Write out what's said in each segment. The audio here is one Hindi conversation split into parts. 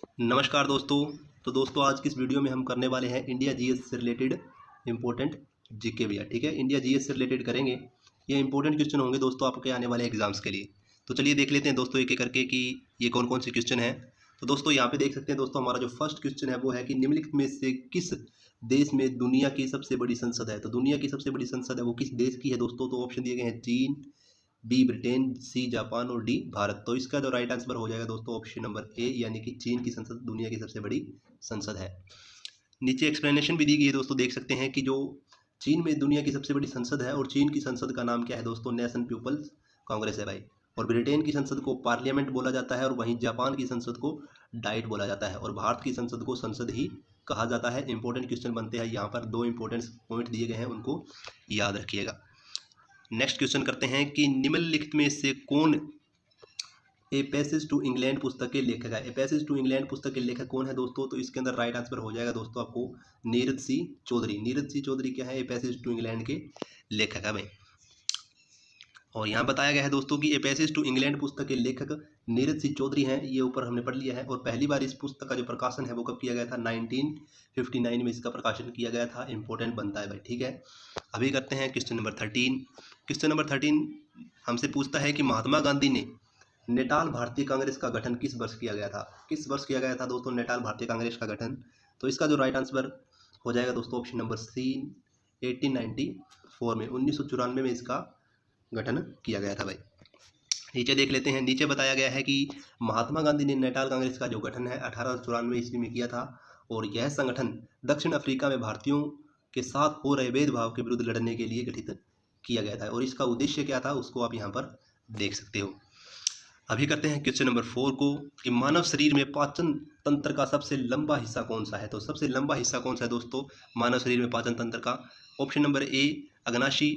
नमस्कार दोस्तों। तो दोस्तों आज की इस वीडियो में हम करने वाले हैं इंडिया जीएस से रिलेटेड इंपॉर्टेंट जीके भैया। ठीक है, इंडिया जीएस से रिलेटेड करेंगे। ये इंपॉर्टेंट क्वेश्चन होंगे दोस्तों आपके आने वाले एग्जाम्स के लिए। तो चलिए देख लेते हैं दोस्तों एक एक करके कि ये कौन कौन से क्वेश्चन हैं। तो दोस्तों यहाँ पे देख सकते हैं दोस्तों, हमारा जो फर्स्ट क्वेश्चन है वो है कि निम्नलिखित में से किस देश में दुनिया की सबसे बड़ी संसद है। तो दुनिया की सबसे बड़ी संसद है वो किस देश की है दोस्तों। तो ऑप्शन दिए गए हैं चीन, बी ब्रिटेन, सी जापान और डी भारत। तो इसका जो राइट आंसर हो जाएगा दोस्तों ऑप्शन नंबर ए, यानी कि चीन की संसद दुनिया की सबसे बड़ी संसद है। नीचे एक्सप्लेनेशन भी दी गई है दोस्तों, देख सकते हैं कि जो चीन में दुनिया की सबसे बड़ी संसद है और चीन की संसद का नाम क्या है दोस्तों, नेशन पीपल्स कांग्रेस है भाई। और ब्रिटेन की संसद को पार्लियामेंट बोला जाता है और वहीं जापान की संसद को डाइट बोला जाता है और भारत की संसद को संसद ही कहा जाता है। इंपॉर्टेंट क्वेश्चन बनते हैं यहाँ पर, दो इंपॉर्टेंट पॉइंट दिए गए हैं, उनको याद रखिएगा। नेक्स्ट क्वेश्चन करते हैं कि निम्नलिखित में से कौन ए पैसेज टू इंग्लैंड पुस्तक के लेखक है। ए पैसेज टू इंग्लैंड पुस्तक के लेखक कौन है दोस्तों। तो इसके अंदर राइट आंसर हो जाएगा दोस्तों आपको नीरज सी चौधरी। नीरज सी चौधरी क्या है, ए पैसेज टू इंग्लैंड के लेखक है भाई। और यहाँ बताया गया है दोस्तों कि ए पैसेज टू इंग्लैंड पुस्तक के लेखक नीरज सी चौधरी हैं। ये ऊपर हमने पढ़ लिया है। और पहली बार इस पुस्तक का जो प्रकाशन है वो कब किया गया था, 1959 में इसका प्रकाशन किया गया था। इंपॉर्टेंट बनता है भाई। ठीक है, अभी करते हैं क्वेश्चन नंबर 13। क्वेश्चन नंबर 13 हमसे पूछता है कि महात्मा गांधी ने नेटाल भारतीय कांग्रेस का गठन किस वर्ष किया गया था। किस वर्ष किया गया था दोस्तों नेटाल भारतीय कांग्रेस का गठन। तो इसका जो राइट आंसर हो जाएगा दोस्तों ऑप्शन नंबर सी, 1894 में, 1994 में इसका गठन किया गया था भाई। नीचे देख लेते हैं, नीचे बताया गया है कि महात्मा गांधी ने नेटाल कांग्रेस का जो गठन है 1894 ईस्वी में किया था। और यह संगठन दक्षिण अफ्रीका में भारतीयों के साथ हो रहे भेदभाव के विरुद्ध लड़ने के लिए गठित किया गया था। और इसका उद्देश्य क्या था उसको आप यहाँ पर देख सकते हो। अभी करते हैं क्वेश्चन नंबर 4 को कि मानव शरीर में पाचन तंत्र का सबसे लंबा हिस्सा कौन सा है। तो सबसे लंबा हिस्सा कौन सा है दोस्तों मानव शरीर में पाचन तंत्र का। ऑप्शन नंबर ए अग्नाशी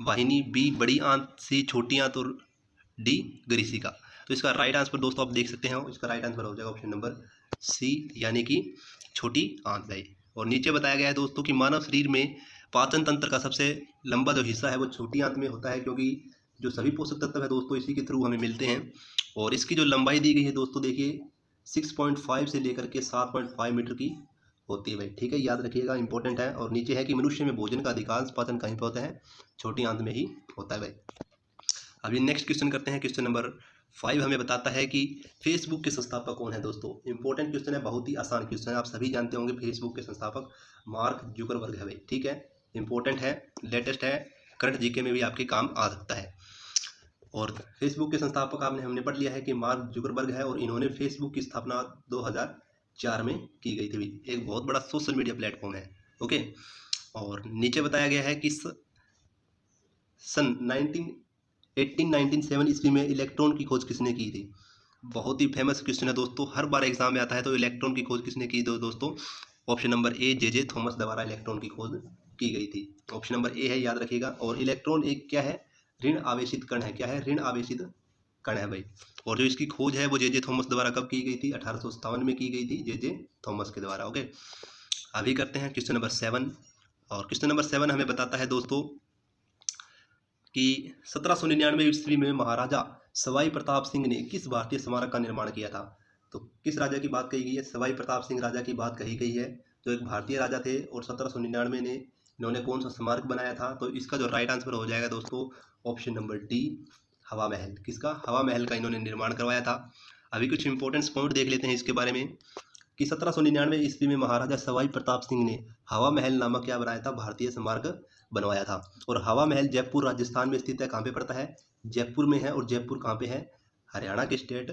वाहिनी, बी बड़ी आंत, सी छोटी आंत और डी ग्रीसिका। तो इसका राइट आंसर दोस्तों आप देख सकते हैं, इसका राइट आंसर हो जाएगा ऑप्शन नंबर सी, यानी कि छोटी आंत है। और नीचे बताया गया है दोस्तों कि मानव शरीर में पाचन तंत्र का सबसे लंबा जो हिस्सा है वो छोटी आंत में होता है, क्योंकि जो सभी पोषक तत्व है दोस्तों इसी के थ्रू हमें मिलते हैं। और इसकी जो लंबाई दी गई है दोस्तों देखिए 6.5 से लेकर के 7.5 मीटर की होती है भाई। ठीक है, याद रखिएगा, इंपॉर्टेंट है। और नीचे है कि मनुष्य में भोजन का अधिकांश पाचन कहीं पर होता है, छोटी आंत में ही होता है भाई। अभी नेक्स्ट क्वेश्चन करते हैं। क्वेश्चन नंबर 5 हमें बताता है कि फेसबुक के संस्थापक कौन है दोस्तों। इंपॉर्टेंट क्वेश्चन है, बहुत ही आसान क्वेश्चन है, आप सभी जानते होंगे। फेसबुक के संस्थापक मार्क जुकरबर्ग है भाई। ठीक है, इंपॉर्टेंट है, लेटेस्ट है, करंट जीके में भी आपके काम आ सकता है। और फेसबुक के संस्थापक हमने पढ़ लिया है कि मार्क जुकरबर्ग है। और इन्होंने फेसबुक की स्थापना 2004 में की गई थी। एक बहुत बड़ा सोशल मीडिया प्लेटफॉर्म है। ओके, और नीचे बताया गया है कि सन 1897 ईस्वी में इलेक्ट्रॉन की खोज किसने की थी। बहुत ही फेमस क्वेश्चन है दोस्तों, हर बार एग्जाम में आता है। तो इलेक्ट्रॉन की खोज किसने की थी दोस्तों। Option number A J Thomas द्वारा इलेक्ट्रॉन की खोज की गई थी। ऑप्शन नंबर ए है, याद रखिएगा। और इलेक्ट्रॉन एक क्या है, ऋण आवेशित कण है। क्या है, ऋण आवेशित कण है भाई। और जो इसकी खोज है वो जे थॉमस द्वारा कब की गई थी, 1857 में की गई थी, जे थॉमस के द्वारा। ओके, अभी करते हैं क्वेश्चन नंबर 7। और क्वेश्चन नंबर 7 हमें बताता है दोस्तों कि 1799 ईस्वी में महाराजा सवाई प्रताप सिंह ने किस भारतीय स्मारक का निर्माण किया था। तो किस राजा की बात कही गई है, सवाई प्रताप सिंह राजा की बात कही गई है, जो एक भारतीय राजा थे। और 1799 में इन्होंने कौन सा स्मारक बनाया था। तो इसका जो राइट आंसर हो जाएगा दोस्तों ऑप्शन नंबर डी, हवा महल। किसका, हवा महल का इन्होंने निर्माण करवाया था। अभी कुछ इंपॉर्टेंट पॉइंट देख लेते हैं इसके बारे में कि 1799 ईस्वी में महाराजा सवाई प्रताप सिंह ने हवा महल नामक क्या बनाया था, भारतीय स्मारक बनवाया था। और हवा महल जयपुर राजस्थान में स्थित है। कहाँ पे पड़ता है, जयपुर में है। और जयपुर कहाँ पे है, हरियाणा के स्टेट,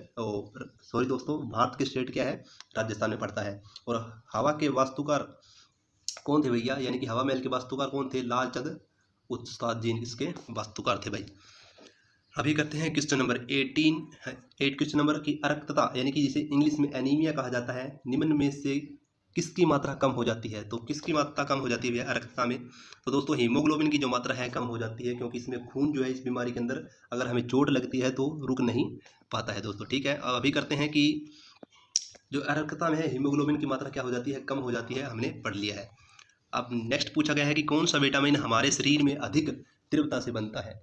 सॉरी दोस्तों, भारत के स्टेट क्या है, राजस्थान में पड़ता है। और हवा के वास्तुकार कौन थे भैया, यानी कि हवा महल के वास्तुकार कौन थे, लालचंद उस्ताद जी इसके वास्तुकार थे भाई। अभी करते हैं क्वेश्चन नंबर 8 क्वेश्चन नंबर की अरक्तता, यानी कि जिसे इंग्लिश में एनीमिया कहा जाता है, निम्न में से किसकी मात्रा कम हो जाती है। तो किसकी मात्रा कम हो जाती है भैया अरक्तता में। तो दोस्तों हीमोग्लोबिन की जो मात्रा है कम हो जाती है, क्योंकि इसमें खून जो है इस बीमारी के अंदर अगर हमें चोट लगती है तो रुक नहीं पाता है दोस्तों। ठीक है, अब अभी करते हैं कि जो अरक्तता में है हीमोग्लोबिन की मात्रा क्या हो जाती है, कम हो जाती है, हमने पढ़ लिया है। अब नेक्स्ट पूछा गया है कि कौन सा विटामिन हमारे शरीर में अधिक तीव्रता से बनता है।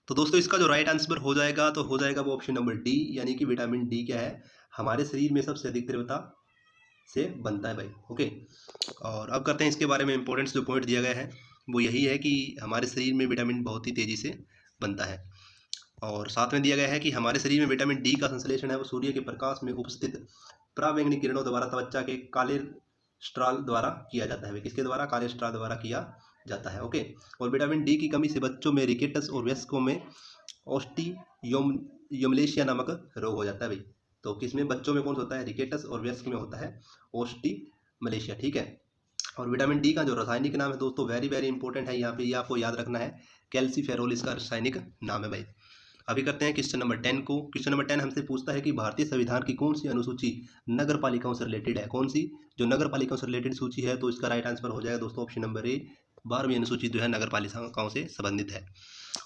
तो तो दोस्तों इसका जो राइट आंसर हो जाएगा तो हो जाएगा वो ऑप्शन नंबर डी, यानी कि विटामिन डी क्या है, हमारे शरीर में सबसे अधिक तीव्रता से बनता है भाई। ओके, और अब करते हैं इसके बारे में इंपॉर्टेंट जो पॉइंट दिया गया है वो यही है कि हमारे शरीर में विटामिन बहुत ही तेज़ी से बनता है। और साथ में दिया गया है कि हमारे शरीर में विटामिन डी का संश्लेषण है वो सूर्य के प्रकाश में उपस्थित पराबैंगनी किरणों द्वारा त्वचा के काले स्ट्राल द्वारा किया जाता है। किसके द्वारा? काले स्ट्राल द्वारा किया जाता है। ओके, और विटामिन डी की कमी से बच्चों में रिकेटस और वयस्कों में ओस्टियोमलेशिया नामक रोग हो जाता है भाई। तो किसमें? बच्चों में कौन सा होता है? रिकेटस, और वयस्क में होता है ओस्टियोमलेशिया। ठीक है, और विटामिन डी का जो रासायनिक नाम है दोस्तों वेरी वेरी इंपॉर्टेंट है, यहाँ पे ये आपको याद रखना है, कैल्सीफेरोल इसका रासायनिक नाम है भाई। अभी करते हैं क्वेश्चन नंबर 10 को। क्वेश्चन नंबर 10 हमसे पूछता है कि भारतीय संविधान की कौन सी अनुसूची नगर पालिकाओं से रिलेटेड है? कौन सी? जो नगर पालिकाओं से रिलेटेड सूची है, तो इसका राइट आंसर हो जाएगा दोस्तों ऑप्शन नंबर ए, 12वीं अनुसूची जो है नगर पालिकाओं से संबंधित है।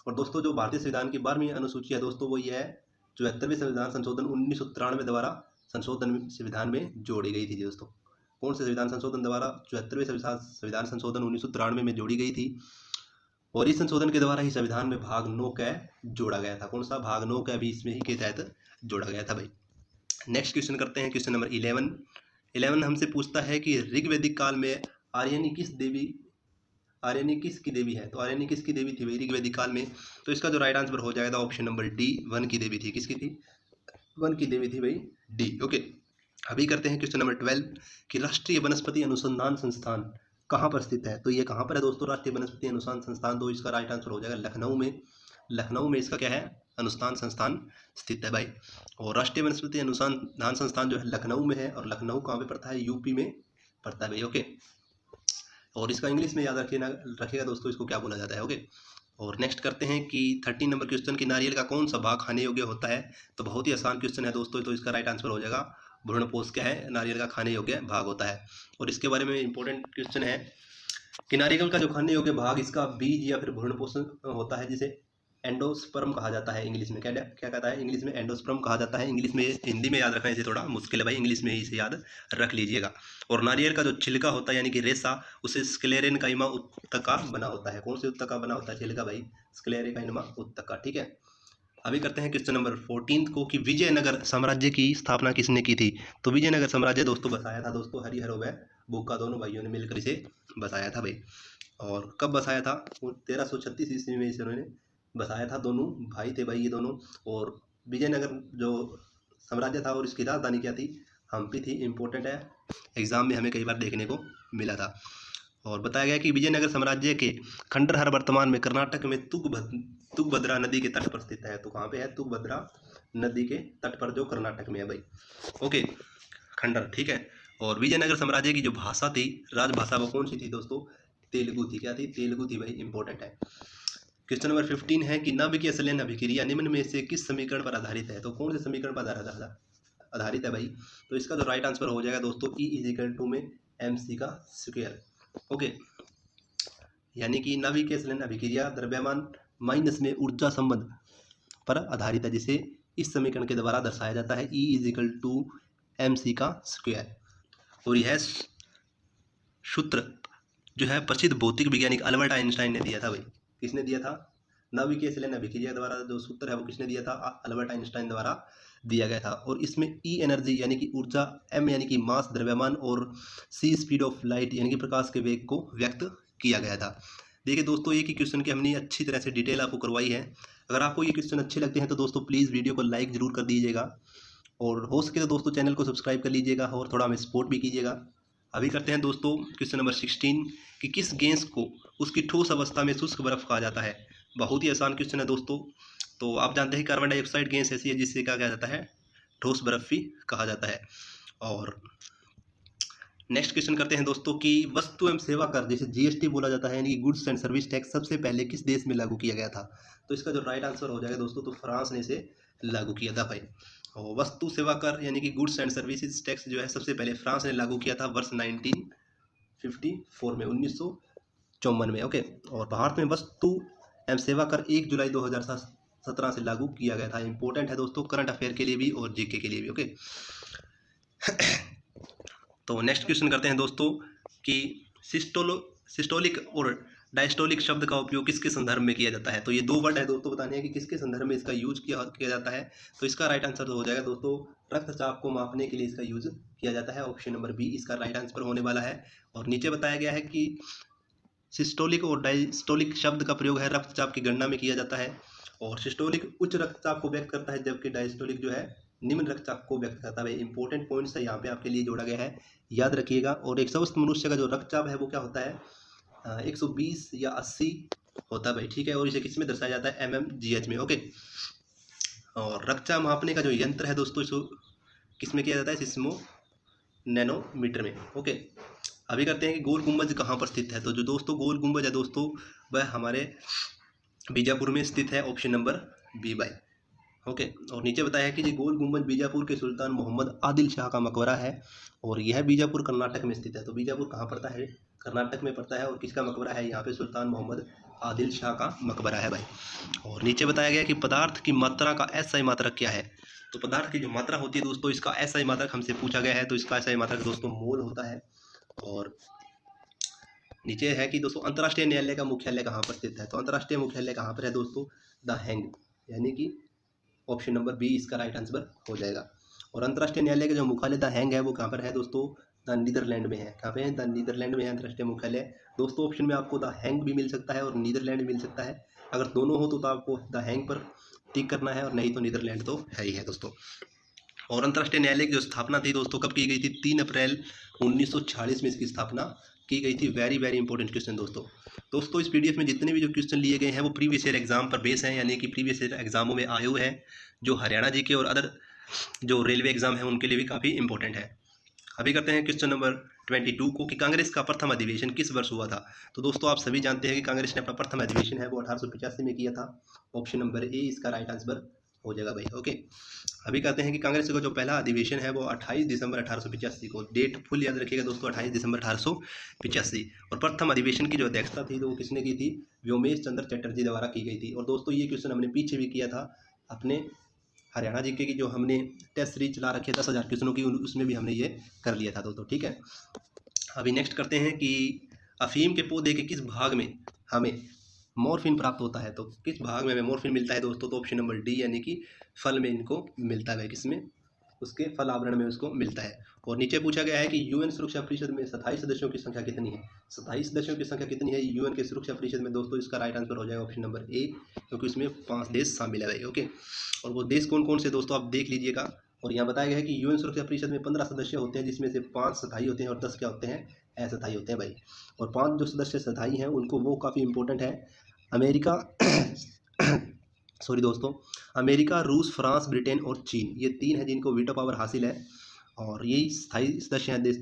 और दोस्तों जो भारतीय संविधान की 12वीं अनुसूची है दोस्तों वो ये है 74वें संविधान संशोधन 1993 द्वारा संविधान में जोड़ी गई थी दोस्तों। कौन से संविधान संशोधन द्वारा? 74वें संविधान संशोधन 1993 में जोड़ी गई थी, और इस संशोधन के द्वारा ही संविधान में भाग 9 का जोड़ा गया था। कौन सा? भाग 9 का भी इसमें ही के तहत जोड़ा गया था भाई। नेक्स्ट क्वेश्चन करते हैं, क्वेश्चन नंबर 11 हमसे पूछता है कि ऋग्वैदिक काल में आर्यनी किसकी देवी है? तो आर्यनी किसकी देवी थी भाई ऋग्वैदिक काल में? तो इसका जो राइट आंसर हो जाएगा ऑप्शन नंबर डी, वन की देवी थी। किसकी थी? वन की देवी थी भाई, डी। ओके, अभी करते हैं क्वेश्चन नंबर 12 कि राष्ट्रीय वनस्पति अनुसंधान संस्थान कहाँ पर स्थित है? तो ये कहाँ पर है दोस्तों? राष्ट्रीय वनस्पति अनुसंधान संस्थान, तो इसका राइट आंसर हो जाएगा लखनऊ में। लखनऊ में इसका क्या है? अनुसंधान संस्थान स्थित है भाई। और राष्ट्रीय वनस्पति अनुसंधान संस्थान जो है लखनऊ में है, और लखनऊ कहाँ पे पड़ता है? यूपी में पड़ता है भाई। ओके, और इसका इंग्लिश में याद रखिएगा दोस्तों, इसको क्या बोला जाता है। ओके, और नेक्स्ट करते हैं कि 13 नंबर क्वेश्चन की नारियल का कौन सा भाग खाने योग्य होता है? तो बहुत ही आसान क्वेश्चन है दोस्तों, तो इसका राइट आंसर हो जाएगा भ्रूणपोष क्या है? नारियल का खाने योग्य भाग होता है। और इसके बारे में इंपॉर्टेंट क्वेश्चन है कि नारियल का जो खाने योग्य भाग इसका बीज या फिर भ्रूणपोष होता है, जिसे एंडोस्पर्म कहा जाता है। इंग्लिश में क्या कहता है? इंग्लिश में एंडोस्पर्म कहा जाता है। इंग्लिश में, हिंदी में याद रखना इसे थोड़ा मुश्किल है भाई, इंग्लिश में ही इसे याद रख लीजिएगा। और नारियल का जो छिलका होता है यानी कि रेशा, उसे स्क्लेरेनकाइमा उत्तका बना होता है। कौन से उत्तका बना होता है छिलका भाई? स्क्लेरेनकाइमा उत्तका। ठीक है, अभी करते हैं क्वेश्चन नंबर 14 को कि विजयनगर साम्राज्य की स्थापना किसने की थी? तो विजयनगर साम्राज्य दोस्तों बसाया था दोस्तों हरिहर व बुक्का दोनों भाइयों ने मिलकर इसे बसाया था भाई। और कब बसाया था? 1336 ईस्वी में इसे उन्होंने बसाया था। दोनों भाई थे भाई ये दोनों। और विजयनगर जो साम्राज्य था और इसकी राजधानी क्या थी? हम्पी थी। इंपॉर्टेंट है, एग्जाम में हमें कई बार देखने को मिला था। और बताया गया कि विजयनगर साम्राज्य के खंडहर वर्तमान में कर्नाटक में तुंगभद्रा नदी के तट पर स्थित है। तो कहाँ पे है? तुंगभद्रा नदी के तट पर, जो कर्नाटक में है भाई। ओके, खंडहर। ठीक है, और विजयनगर साम्राज्य की जो भाषा थी, राजभाषा, वो कौन सी थी दोस्तों? तेलुगु थी। क्या थी? तेलुगु थी भाई। इंपॉर्टेंट है। क्वेश्चन नंबर 15 है कि नाभिकीय संलयन अभिक्रिया निम्न में से किस समीकरण पर आधारित है? तो कौन से समीकरण पर आधारित है भाई? तो इसका जो राइट आंसर हो जाएगा दोस्तों E में mc का स्क्वायर। ओके, यानी कि नाभिकीय संलयन अभिक्रिया द्रव्यमान माइनस में ऊर्जा संबंध पर आधारित है, जिसे इस समीकरण के द्वारा दर्शाया जाता है E mc का स्क्वायर। और यह सूत्र जो है प्रसिद्ध भौतिक वैज्ञानिक अल्बर्ट आइंस्टाइन ने दिया था भाई। किसने दिया था? नाभिकीय संलयन अभिक्रिया द्वारा जो सूत्र है वो किसने दिया था? अल्बर्ट आइंस्टाइन द्वारा दिया गया था। और इसमें E एनर्जी यानी कि ऊर्जा, M यानी कि मास द्रव्यमान, और C स्पीड ऑफ लाइट यानी कि प्रकाश के वेग को व्यक्त किया गया था। देखिए दोस्तों, एक ही क्वेश्चन की हमने अच्छी तरह से डिटेल आपको करवाई है। अगर आपको ये क्वेश्चन अच्छे लगते हैं तो दोस्तों प्लीज़ वीडियो को लाइक जरूर कर दीजिएगा, और हो सके तो दोस्तों चैनल को सब्सक्राइब कर लीजिएगा, और थोड़ा हमें सपोर्ट भी कीजिएगा। अभी करते हैं दोस्तों क्वेश्चन नंबर 16 कि किस गैस को उसकी ठोस अवस्था में शुष्क बर्फ कहा जाता है? बहुत ही आसान क्वेश्चन है दोस्तों। तो आप जानते हैं कार्बन डाइऑक्साइड गैस ऐसी है जिससे क्या कहा जाता है? ठोस बर्फ भी कहा जाता है। और नेक्स्ट क्वेश्चन करते हैं दोस्तों कि वस्तु एवं सेवा कर, जैसे GST बोला जाता है, यानी कि गुड्स एंड सर्विस टैक्स, सबसे पहले किस देश में लागू किया गया था? तो इसका जो राइट आंसर हो जाएगा दोस्तों, तो फ्रांस ने इसे लागू किया था भाई। और वस्तु सेवा कर यानी कि गुड्स एंड सर्विसेज टैक्स जो है सबसे पहले फ्रांस ने लागू किया था वर्ष 1954 में, 1954 में। ओके, और भारत में वस्तु एवं सेवा कर 1 जुलाई 2017 से लागू किया गया था। इंपॉर्टेंट है दोस्तों, करंट अफेयर के लिए भी और जीके के लिए भी। ओके, तो नेक्स्ट क्वेश्चन करते हैं दोस्तों कि सिस्टोलिक और डायस्टोलिक शब्द का उपयोग किसके संदर्भ में किया जाता है? तो ये दो वर्ड है दोस्तों, बताने हैं कि किसके संदर्भ में इसका यूज किया जाता है। तो इसका राइट आंसर तो हो जाएगा दोस्तों, रक्तचाप को मापने के लिए इसका यूज किया जाता है। ऑप्शन नंबर बी इसका राइट आंसर होने वाला है। और नीचे बताया गया है कि सिस्टोलिक और डायस्टोलिक शब्द का प्रयोग है रक्तचाप की गणना में किया जाता है। और सिस्टोलिक उच्च रक्तचाप को व्यक्त करता है, जबकि डायस्टोलिक जो है निम्न रक्तचाप को व्यक्त करता है। इंपॉर्टेंट पॉइंट्स है यहाँ पे आपके लिए जोड़ा गया है, याद रखिएगा। और एक स्वस्थ मनुष्य का जो रक्तचाप है वो क्या होता है, 120 या 80 होता है भाई, ठीक है। और इसे किस में दर्शाया जाता है, mmGH में, ओके। और रक्तचाप मापने का जो यंत्र है दोस्तों, इसको किस में किया जाता है, सिस्मो नैनोमीटर में, ओके। अभी करते हैं कि गोल गुंबज कहाँ पर स्थित है। तो जो दोस्तों गोल गुंबज है दोस्तों, वह हमारे बीजापुर में स्थित है। ऑप्शन नंबर बी भाई, ओके। और नीचे बताया है कि ये गोल गुंबज बीजापुर के सुल्तान मोहम्मद आदिल शाह का मकबरा है, और यह बीजापुर कर्नाटक में स्थित है। तो बीजापुर कहाँ पड़ता है, कर्नाटक में पड़ता है। और किसका मकबरा है यहाँ पे, सुल्तान मोहम्मद आदिल शाह का मकबरा है भाई। और नीचे बताया गया कि पदार्थ की मात्रा का एसआई मात्रक क्या है। तो पदार्थ की जो मात्रा होती है दोस्तों, इसका एसआई मात्रक हमसे पूछा गया है। तो इसका एसआई मात्रक दोस्तों मोल होता है। और नीचे है कि दोस्तों अंतर्राष्ट्रीय न्यायालय का मुख्यालय कहाँ पर स्थित है। तो अंतर्राष्ट्रीय मुख्यालय कहाँ पर है दोस्तों, द हैंग, यानी कि ऑप्शन नंबर बी इसका राइट आंसर हो जाएगा। और अंतर्राष्ट्रीय न्यायालय का जो मुख्यालय द हैंग है वो कहाँ पर है दोस्तों, द नीदरलैंड में है। कहाँ पे है, द नीदरलैंड में है अंतर्राष्ट्रीय मुख्यालय दोस्तों। ऑप्शन में आपको द हैंग भी मिल सकता है और नीदरलैंड मिल सकता है। अगर दोनों हो तो आपको द हैंग पर टिक करना है, और नहीं तो नीदरलैंड तो है ही है दोस्तों। और अंतर्राष्ट्रीय न्यायालय की जो स्थापना थी दोस्तों, कब की गई थी, 3 अप्रैल 1946 में इसकी स्थापना की गई थी। वेरी वेरी इंपॉर्टेंट क्वेश्चन दोस्तों इस पीडीएफ में जितने भी जो क्वेश्चन लिए गए हैं वो प्रीवियस ईयर एग्जाम पर बेस हैं, यानी कि प्रीवियस ईयर एग्जामों में आए हुए हैं, जो हरियाणा जी के और अदर जो रेलवे एग्जाम है उनके लिए भी काफ़ी इंपॉर्टेंट है। अभी करते हैं क्वेश्चन नंबर 22 को, कि कांग्रेस का प्रथम अधिवेशन किस वर्ष हुआ था। तो दोस्तों आप सभी जानते हैं कि कांग्रेस ने अपना प्रथम अधिवेशन है वो 1885 में किया था। ऑप्शन नंबर ए इसका राइट आंसर हो जाएगा भाई, ओके। अभी कहते हैं कि कांग्रेस का जो पहला अधिवेशन है वो 28 दिसंबर 1885 को, डेट फुल याद रखिएगा दोस्तों, 28 दिसंबर 1885। और प्रथम अधिवेशन की जो अध्यक्षता थी तो वो किसने की थी, व्योमेश चंद्र चटर्जी द्वारा की गई थी। और दोस्तों ये क्वेश्चन हमने पीछे भी किया था अपने हरियाणा जीके की, जो हमने टेस्ट सीरीज चला रखी है 10,000 क्वेश्चनों की, उसमें भी हमने ये कर लिया था दोस्तों, ठीक है। अभी नेक्स्ट करते हैं कि अफीम के पौधे के किस भाग में हमें मॉर्फिन प्राप्त होता है। तो किस भाग में हमें मॉर्फिन मिलता है दोस्तों, तो ऑप्शन नंबर डी, यानी कि फल में इनको मिलता है, किसमें, उसके फल आवरण में उसको मिलता है। और नीचे पूछा गया है कि यूएन सुरक्षा परिषद में 27 सदस्यों की संख्या कितनी है। 27 सदस्यों की संख्या कितनी है यूएन के सुरक्षा परिषद में दोस्तों, इसका राइट आंसर हो जाएगा ऑप्शन नंबर ए, क्योंकि इसमें 5 देश शामिल है, ओके। और वो देश कौन कौन से दोस्तों आप देख लीजिएगा। और यहाँ बताया गया है कि यूएन सुरक्षा परिषद में 15 सदस्य होते हैं, जिसमें से 5 स्थायी होते हैं और 10 क्या होते हैं, अस्थायी होते हैं भाई। और 5 जो सदस्य स्थायी हैं उनको, वो काफ़ी इंपॉर्टेंट है, अमेरिका सॉरी दोस्तों, अमेरिका, रूस, फ्रांस, ब्रिटेन और चीन, ये 3 हैं जिनको वीटो पावर हासिल है। और यही स्थायी सदस्य हैं देश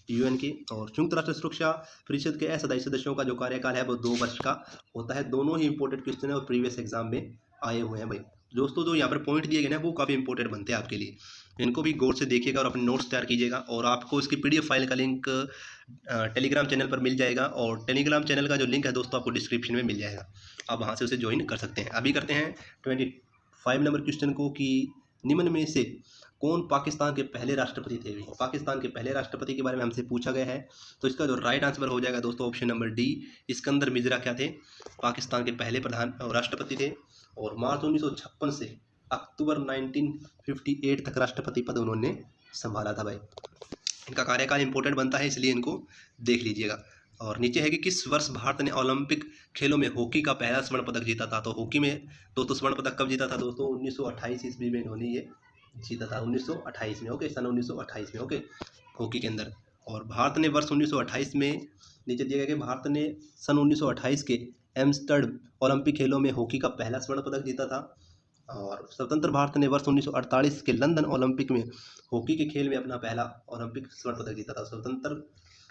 यूएन के। और संयुक्त राष्ट्र सुरक्षा परिषद के अस्थायी सदस्यों का जो कार्यकाल है वो 2 वर्ष का होता है। दोनों ही इंपॉर्टेंट क्वेश्चन है और प्रीवियस एग्जाम में आए हुए हैं भाई दोस्तों। जो यहाँ पर पॉइंट दिए गए हैं वो काफ़ी इंपॉर्टेंट बनते हैं आपके लिए, इनको भी गौर से देखिएगा और अपने नोट्स तैयार कीजिएगा। और आपको इसकी पीडीएफ फाइल का लिंक टेलीग्राम चैनल पर मिल जाएगा, और टेलीग्राम चैनल का जो लिंक है दोस्तों आपको डिस्क्रिप्शन में मिल जाएगा, आप वहाँ से उसे ज्वाइन कर सकते हैं। अभी करते हैं 25 नंबर क्वेश्चन को, कि निम्न में से कौन पाकिस्तान के पहले राष्ट्रपति थे। पाकिस्तान के पहले राष्ट्रपति के बारे में हमसे पूछा गया है। तो इसका जो राइट आंसर हो जाएगा दोस्तों option number D, Sikandar Mirza क्या थे, पाकिस्तान के पहले राष्ट्रपति थे। और मार्च 1956 से अक्टूबर 1958 तक राष्ट्रपति पद उन्होंने संभाला था भाई। इनका कार्यकाल इंपॉर्टेंट बनता है, इसलिए इनको देख लीजिएगा। और नीचे है कि किस वर्ष भारत ने ओलंपिक खेलों में हॉकी का पहला स्वर्ण पदक जीता था। तो हॉकी में दोस्तों स्वर्ण पदक कब जीता था दोस्तों, 1928 ईस्वी में इन्होंने ये जीता था, 1928 में, ओके, सन 1928 में, ओके, हॉकी के अंदर। और भारत ने वर्ष 1928 में, नीचे दिया गया कि भारत ने सन 1928 के एम्स्टर्डम ओलंपिक खेलों में हॉकी का पहला स्वर्ण पदक जीता था। और स्वतंत्र भारत ने वर्ष 1948 के लंदन ओलंपिक में हॉकी के खेल में अपना पहला ओलंपिक स्वर्ण पदक जीता था। स्वतंत्र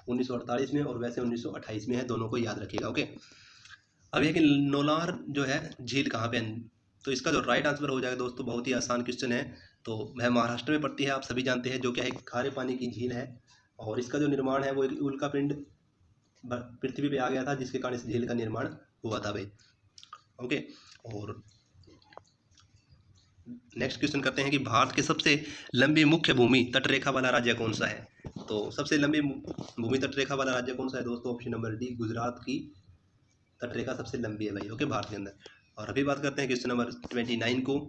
1948 में और वैसे 1928 में है, दोनों को याद रखिएगा, ओके। अब यह कि नौलार जो है झील कहाँ पे है। तो इसका जो राइट आंसर हो जाएगा दोस्तों, बहुत ही आसान क्वेश्चन है। तो वह महाराष्ट्र में पड़ती है, आप सभी जानते हैं, जो क्या है खारे पानी की झील है। और इसका जो निर्माण है वो एक उल्का पिंड पृथ्वी पे आ गया था, जिसके कारण इस झील का निर्माण हुआ था भाई, ओके। और नेक्स्ट क्वेश्चन करते हैं कि भारत के सबसे लंबी मुख्य भूमि तटरेखा वाला राज्य कौन सा है। तो सबसे लंबी भूमि तटरेखा वाला राज्य कौन सा है दोस्तों, ऑप्शन नंबर डी, गुजरात की तटरेखा सबसे लंबी है भाई, ओके, भारत के अंदर। और अभी बात करते हैं क्वेश्चन नंबर 29 को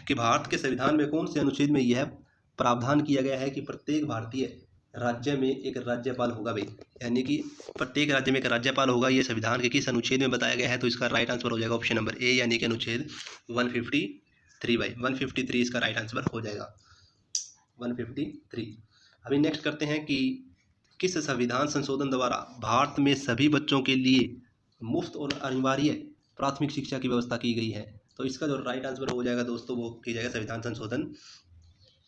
कि भारत के संविधान में कौन से अनुच्छेद में यह प्रावधान किया गया है कि प्रत्येक भारतीय राज्य में एक राज्यपाल होगा भाई, यानी कि प्रत्येक राज्य में एक राज्यपाल होगा। ये संविधान के किस अनुच्छेद में बताया गया है? तो इसका राइट आंसर हो जाएगा ऑप्शन नंबर ए, यानी कि अनुच्छेद 153 भाई, 153 इसका राइट आंसर हो जाएगा, 153। अभी नेक्स्ट करते हैं कि किस संविधान संशोधन द्वारा भारत में सभी बच्चों के लिए मुफ्त और अनिवार्य प्राथमिक शिक्षा की व्यवस्था की गई है? तो इसका जो राइट आंसर हो जाएगा दोस्तों वो की जाएगा संविधान संशोधन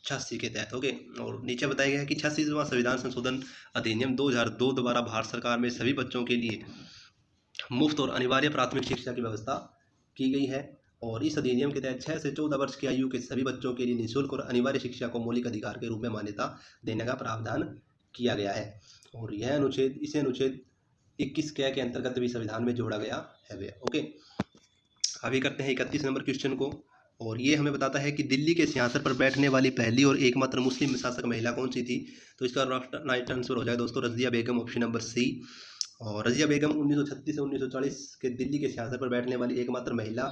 86 के तहत, ओके। और नीचे बताया गया है कि 86वां संविधान संशोधन अधिनियम 2002 द्वारा भारत सरकार में सभी बच्चों के लिए मुफ्त और अनिवार्य प्राथमिक शिक्षा की व्यवस्था की गई है। और इस अधिनियम के तहत 6 से 14 वर्ष की आयु के सभी बच्चों के लिए निःशुल्क और अनिवार्य शिक्षा को मौलिक अधिकार के रूप में मान्यता देने का प्रावधान किया गया है। और यह अनुच्छेद इसे अनुच्छेद 21 के अंतर्गत भी संविधान में जोड़ा गया है भैया, ओके। अभी करते हैं 31 नंबर क्वेश्चन को, और ये हमें बताता है कि दिल्ली के सिंहासन पर बैठने वाली पहली और एकमात्र मुस्लिम शासक महिला कौन सी थी? तो इसका राइट आंसर हो जाएगा दोस्तों रज़िया बेगम, ऑप्शन नंबर सी। और रज़िया बेगम 1936 से 1940 के दिल्ली के सिंहासन पर बैठने वाली एकमात्र महिला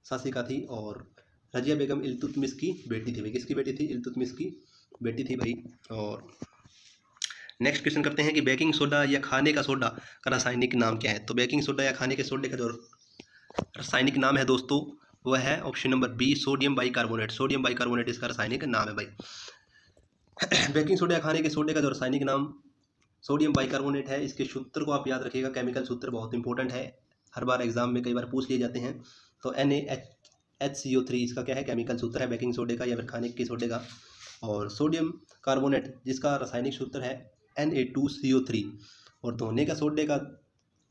शासिका थी। और रज़िया बेगम इल्तुतमिश की बेटी थी भाई, किसकी बेटी थी? इल्तुतमिश की बेटी थी भाई। और नेक्स्ट क्वेश्चन करते हैं कि बेकिंग सोडा या खाने का सोडा का रासायनिक नाम क्या है? तो बेकिंग सोडा या खाने के सोडे का जो रासायनिक नाम है दोस्तों वह है option number B, sodium bicarbonate. Sodium bicarbonate इसका रासायनिक नाम है भाई। बेकिंग सोडा या खाने के सोडे का जो रासायनिक नाम सोडियम बाइकार्बोनेट है, इसके सूत्र को आप याद रखिएगा, केमिकल सूत्र बहुत इंपॉर्टेंट है, हर बार एग्जाम में कई बार पूछ लिए जाते हैं। तो NaHCO3 इसका क्या है? केमिकल सूत्र है बेकिंग सोडे का या फिर खाने के सोडे का। और सोडियम कार्बोनेट जिसका रासायनिक सूत्र है Na2CO3। और धोने का सोडे का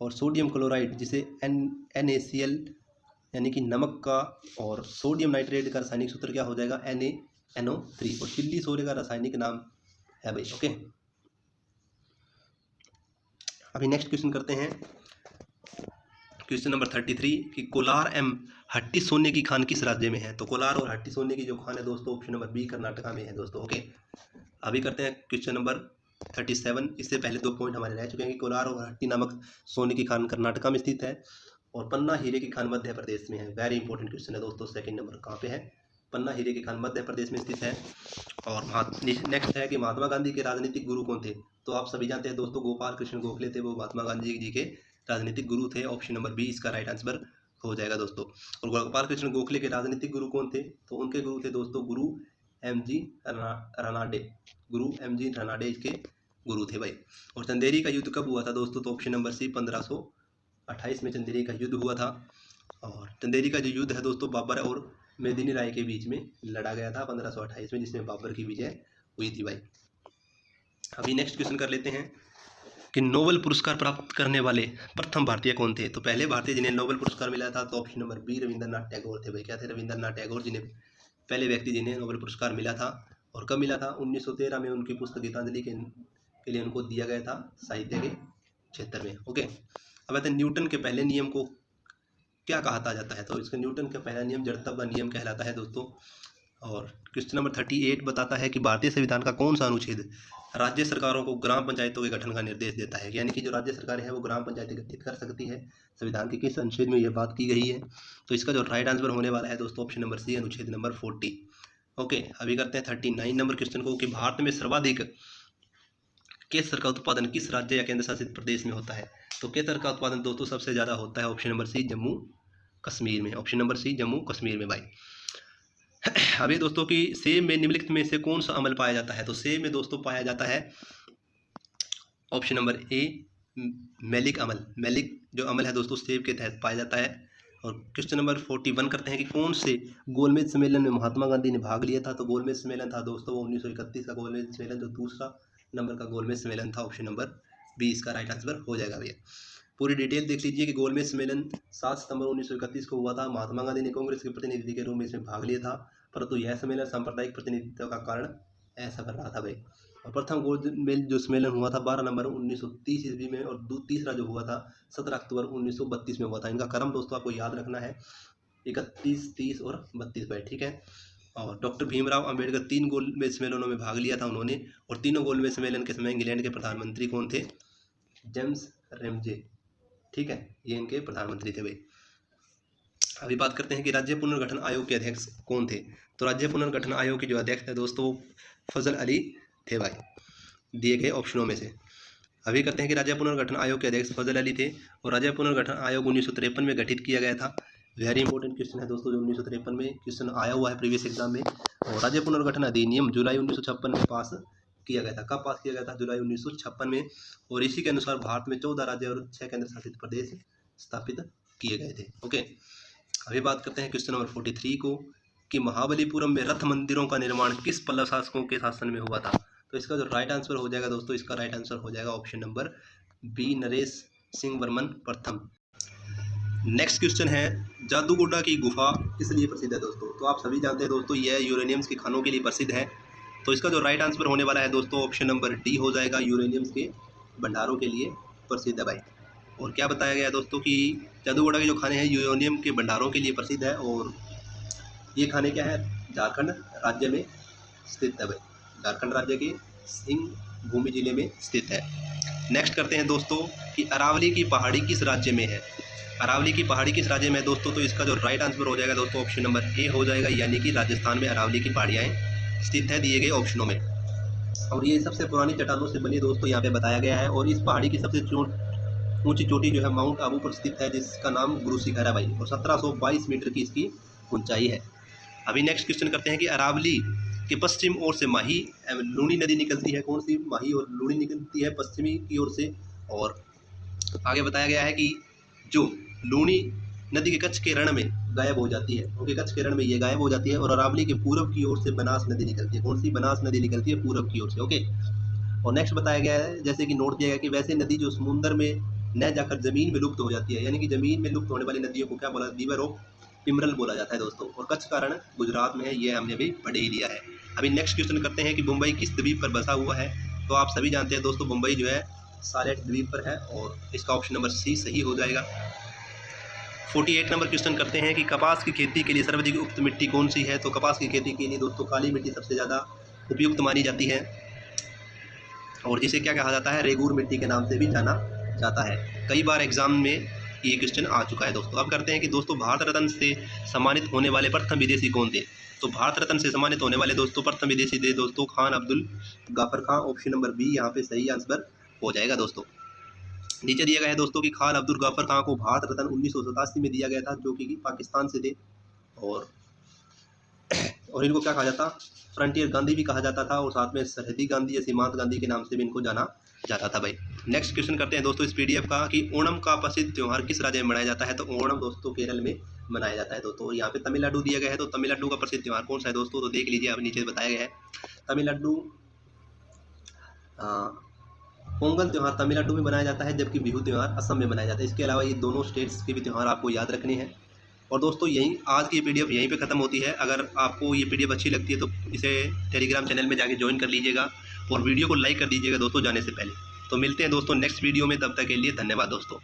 और सोडियम क्लोराइड जिसे NaCl यानी कि नमक का, और सोडियम नाइट्रेट का रासायनिक सूत्र क्या हो जाएगा? NaNO3। और चिल्ली सोडे का रासायनिक नाम है भाई, ओके। अभी नेक्स्ट क्वेश्चन करते हैं क्वेश्चन नंबर 33 कि कोलार एवं हट्टी सोने की खान किस राज्य में है? तो कोलार और हट्टी सोने की जो खान है दोस्तों ऑप्शन नंबर बी, कर्नाटका में है दोस्तों, ओके। अभी करते हैं क्वेश्चन नंबर 37। इससे पहले 2 पॉइंट हमारे रह चुके हैं कि कोलार और हट्टी नामक सोने की खान कर्नाटका में स्थित है और पन्ना हीरे की खान मध्य प्रदेश में है। वेरी इंपॉर्टेंट क्वेश्चन है दोस्तों, सेकंड नंबर कहाँ पे है? पन्ना हीरे की खान मध्य प्रदेश में स्थित है। और नेक्स्ट है कि महात्मा गांधी के राजनीतिक गुरु कौन थे? तो आप सभी जानते हैं दोस्तों गोपाल कृष्ण गोखले थे, वो महात्मा गांधी जी के राजनीतिक गुरु थे, ऑप्शन नंबर बी इसका राइट आंसर हो जाएगा दोस्तों। और गोपाल कृष्ण गोखले के राजनीतिक गुरु कौन थे? तो उनके गुरु थे दोस्तों गुरु MG रनाडे, गुरु MG रनाडे इसके गुरु थे भाई। और चंदेरी का युद्ध कब हुआ था दोस्तों? तो ऑप्शन नंबर सी 1528 में चंदेरी का युद्ध हुआ था। और चंदेरी का जो युद्ध है दोस्तों बाबर और मेदिनी राय के बीच में लड़ा गया था 1528 में, जिसमें बाबर की विजय हुई थी भाई। अभी नेक्स्ट क्वेश्चन कर लेते हैं कि नोबेल पुरस्कार प्राप्त करने वाले प्रथम भारतीय कौन थे? तो पहले भारतीय जिन्हें नोबेल पुरस्कार मिला था तो option number B Rabindranath Tagore थे भाई। क्या थे? रविंद्रनाथ टैगोर जिन्हें पहले व्यक्ति जिन्हें नोबेल पुरस्कार मिला था। और कब मिला था? 1913 में उनकी पुस्तक गीतांजलि के लिए उनको दिया गया था साहित्य के क्षेत्र में, ओके। अब आते हैं न्यूटन के पहले नियम को क्या कहा जाता है? तो इसका न्यूटन का पहला नियम जड़ता का नियम कहलाता है दोस्तों। और क्वेश्चन नंबर 38 बताता है कि भारतीय संविधान का कौन सा अनुच्छेद राज्य सरकारों को ग्राम पंचायतों के गठन का निर्देश देता है? यानी कि जो राज्य सरकारें हैं वो ग्राम पंचायतें गठित कर सकती है। संविधान के किस अनुच्छेद में यह बात की गई है? तो इसका जो राइट आंसर होने वाला है दोस्तों ऑप्शन नंबर सी, अनुच्छेद नंबर 40, ओके। अभी करते हैं 39 नंबर क्वेश्चन को कि भारत में सर्वाधिक केसर का उत्पादन किस राज्य या केंद्र शासित प्रदेश में होता है? तो केसर का उत्पादन दोस्तों सबसे ज़्यादा होता है option number C, Jammu Kashmir में, option number C, Jammu Kashmir में भाई। अभी दोस्तों की सेब में निम्नलिखित में से कौन सा अम्ल पाया जाता है? तो सेब में दोस्तों पाया जाता है ऑप्शन नंबर ए, मैलिक अम्ल। मैलिक जो अम्ल है दोस्तों सेब के तहत पाया जाता है। और क्वेश्चन नंबर 41 करते हैं कि कौन से गोलमेज सम्मेलन में महात्मा गांधी ने भाग लिया था? तो गोलमेज सम्मेलन था दोस्तों 1931 का गोलमेज सम्मेलन, जो दूसरा नंबर का गोलमेज सम्मेलन था, ऑप्शन नंबर बी इसका राइट आंसर हो जाएगा भैया। पूरी डिटेल देख लीजिए कि गोलमेज सम्मेलन 7 सितंबर 1931 को हुआ था। महात्मा गांधी ने कांग्रेस के प्रतिनिधि के रूप में इसमें भाग लिया था, परंतु यह सम्मेलन सांप्रदायिक प्रतिनिधित्व का कारण असफल रहा था भाई। और प्रथम गोलमेज जो सम्मेलन हुआ था 12 नवंबर 1930 ईस्वी में, और तीसरा जो हुआ था 17 अक्टूबर 1932 में हुआ था। इनका क्रम दोस्तों आपको याद रखना है 31, 30 और 32 भाई, ठीक है। और डॉक्टर भीमराव अंबेडकर 3 गोलमेज सम्मेलनों में भाग लिया था उन्होंने। और तीनों गोलमेज सम्मेलन के समय इंग्लैंड के प्रधानमंत्री कौन थे? जेम्स रैमजे, ठीक है, ये इनके प्रधानमंत्री थे भाई। अभी बात करते हैं कि राज्य पुनर्गठन आयोग के अध्यक्ष कौन थे। तो राज्य पुनर्गठन आयोग के जो अध्यक्ष थे दोस्तों फजल अली थे भाई, दिए गए ऑप्शनों में से। अभी करते हैं कि राज्य पुनर्गठन आयोग के अध्यक्ष फजल अली थे और राज्य पुनर्गठन आयोग 1953 में गठित किया गया था। वेरी इंपॉर्टेंट क्वेश्चन है दोस्तों, जो 1953 में क्वेश्चन आया हुआ है प्रीवियस एग्जाम में। और राज्य पुनर्गठन अधिनियम जुलाई 1956 में पास किया गया था। कब पास किया गया था? जुलाई 1956 में। और इसी के अनुसार भारत में 14 राज्य और 6 केंद्र शासित प्रदेश स्थापित किए गए थे। ओके, अभी बात करते हैं क्वेश्चन नंबर 43 को, कि महाबलीपुरम में रथ मंदिरों का निर्माण किस पल्लव शासकों के शासन में हुआ था। तो इसका जो राइट आंसर हो जाएगा दोस्तों, इसका राइट आंसर हो जाएगा option number B, Naresh Singh Varman प्रथम। नेक्स्ट क्वेश्चन है, जादूगोड़ा की गुफा किस लिए प्रसिद्ध है दोस्तों। तो आप सभी जानते हैं दोस्तों, यह यूरेनियम्स के खानों के लिए प्रसिद्ध है। तो इसका जो राइट आंसर होने वाला है दोस्तों, ऑप्शन नंबर डी हो जाएगा, यूरेनियम्स के भंडारों के लिए प्रसिद्ध है भाई। और क्या बताया गया है दोस्तों कि जादूगोड़ा के जो खाने हैं यूरेनियम के भंडारों के लिए प्रसिद्ध है। और ये खाने क्या है, झारखंड राज्य में स्थित है भाई, झारखंड राज्य के सिंह भूमि जिले में स्थित है। नेक्स्ट करते हैं दोस्तों कि अरावली की पहाड़ी किस राज्य में है। अरावली की पहाड़ी किस राज्य में है दोस्तों। तो इसका जो राइट आंसर हो जाएगा दोस्तों, ऑप्शन नंबर ए हो जाएगा, यानी कि राजस्थान में अरावली की पहाड़ियाँ स्थित है दिए गए ऑप्शनों में। और ये सबसे पुरानी चट्टानों से बनी दोस्तों यहाँ पे बताया गया है। और इस पहाड़ी की सबसे ऊंची चोटी जो है माउंट आबू पर स्थित है, जिसका नाम गुरु शिखर है भाई। और 1722 मीटर की इसकी ऊंचाई है। अभी नेक्स्ट क्वेश्चन करते हैं कि अरावली के पश्चिम ओर से माही एवं लूनी नदी निकलती है। कौन सी? माही और लूनी निकलती है पश्चिमी की ओर से। और आगे बताया गया है कि जो लूनी नदी के कच्छ के रण में गायब हो जाती है, उनके कच्छ के रण में ये गायब हो जाती है। और अरावली के पूरब की ओर से बनास नदी निकलती है। कौन सी? बनास नदी निकलती है पूरब की ओर से। ओके, और नेक्स्ट बताया गया है, जैसे कि नोट किया गया कि वैसे नदी जो समुद्र में न जाकर जमीन में लुप्त हो जाती है, यानी कि जमीन में लुप्त होने वाली नदियों को क्या बोला? रिवर ऑफ पिमरल बोला जाता है दोस्तों। और कच्छ का रण गुजरात में है, ये हमने भी पढ़ ही लिया है। अभी नेक्स्ट क्वेश्चन करते हैं कि मुंबई किस द्वीप पर बसा हुआ है। तो आप सभी जानते हैं दोस्तों, मुंबई जो है सालेट द्वीप पर है। और इसका ऑप्शन नंबर सी सही हो जाएगा। 48 नंबर क्वेश्चन करते हैं कि कपास की खेती के लिए सर्वाधिक उपयुक्त मिट्टी कौन सी है। तो कपास की खेती के लिए दोस्तों काली मिट्टी सबसे ज़्यादा उपयुक्त मानी जाती है, और जिसे क्या कहा जाता है? रेगूर मिट्टी के नाम से भी जाना जाता है। कई बार एग्जाम में ये क्वेश्चन आ चुका है दोस्तों। अब करते हैं कि दोस्तों भारत रत्न से सम्मानित होने वाले प्रथम विदेशी कौन थे। तो भारत रत्न से सम्मानित होने वाले दोस्तों प्रथम विदेशी थे दोस्तों खान अब्दुल गाफर खां। ऑप्शन नंबर बी यहाँ पे सही आंसर हो जाएगा दोस्तों। नीचे दिया गया है दोस्तों कि खान अब्दुल गाफर खां को भारत रत्न 1987 में दिया गया था, जो कि पाकिस्तान से थे। और इनको क्या कहा जाता? फ्रंटियर गांधी भी कहा जाता था, और साथ में सरहदी गांधी या सीमांत गांधी के नाम से भी इनको जाना जाता था भाई। नेक्स्ट क्वेश्चन करते हैं दोस्तों इस पीडीएफ का, कि ओणम का प्रसिद्ध त्यौहार किस राज्य में मनाया जाता है। तो ओणम दोस्तों केरल में मनाया जाता है दोस्तों। यहाँ पे तमिलनाडु दिया गया है, तो तमिलनाडु का प्रसिद्ध त्यौहार कौन सा है दोस्तों। तो देख लीजिए, आप नीचे बताया गया है तमिलनाडु पोंगल त्यौहार तमिलनाडु में मनाया जाता है, जबकि बिहू त्यौहार असम में मनाया जाता है। इसके अलावा ये दोनों स्टेट्स के भी त्यौहार आपको याद रखने हैं। और दोस्तों यहीं आज की पीडीएफ यहीं पे ख़त्म होती है। अगर आपको ये पीडीएफ अच्छी लगती है तो इसे टेलीग्राम चैनल में जाके ज्वाइन कर लीजिएगा, और वीडियो को लाइक कर दीजिएगा दोस्तों जाने से पहले। तो मिलते हैं दोस्तों नेक्स्ट वीडियो में, तब तक के लिए धन्यवाद दोस्तों।